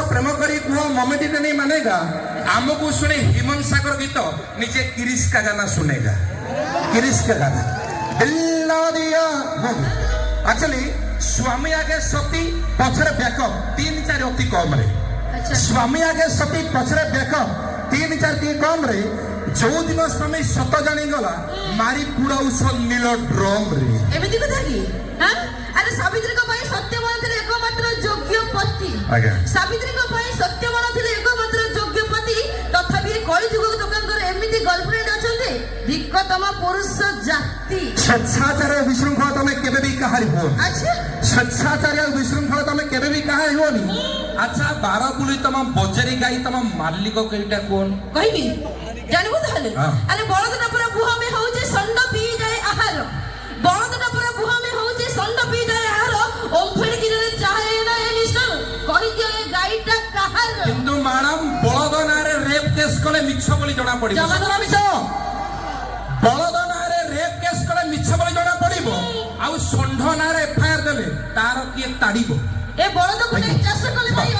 प्रेम करी कुह मम्मी नहीं मानेगा हमको सुने हेमंत सागर गीत नीचे किरिश का गाना सुनेगा किरिश का गाना दिल दिया एक्चुअली स्वामी आगे सती पछरे बैकअप 3-4 अति कम रे स्वामी आगे सती पछरे बैकअप 3-4 कम रे जो दिन स्वामी सत जानी गला मारी पुराउस नील ड्रम रे एमिति कथा की हां अरे सावित्री को भाई सत्यवान थे एकमात्र योग्य पति आज्ञा सावित्री को भाई सत्यवान थे एकमात्र योग्य पति तथापि कଳି जुग दुकान कर एमिति गर्लफ्रेंड अछंते भिक्कतम पुरुष जाति स्वेच्छाचार विशृंखला तमे केबे भी कहारी हो अच्छा स्वेच्छाचार विशृंखला तमे केबे भी कहारी होनी अच्छा 12 बुली तम बजरी गाई तम मालिक कईटा कोन कहबी जानबो ताले अरे बळदना पर बुहा में होजे संड पी जाए आहार बळदना पर बुहा में होजे संड पी जाए आहार ओमफेड किरे चाहे ना ए मिस्टर कहि दियो ए गाईटा कहार किंतु मैडम बळदना रे रेप केस कोले मिछ बोली जणा पड़ी जमाना मिछ बळदना रे रेप केस कोले मिछ बोली जणा पड़िबो आ संढ ना रे एफआईआर देले तार किए ताड़ीबो ए बळद को चाष कले भाई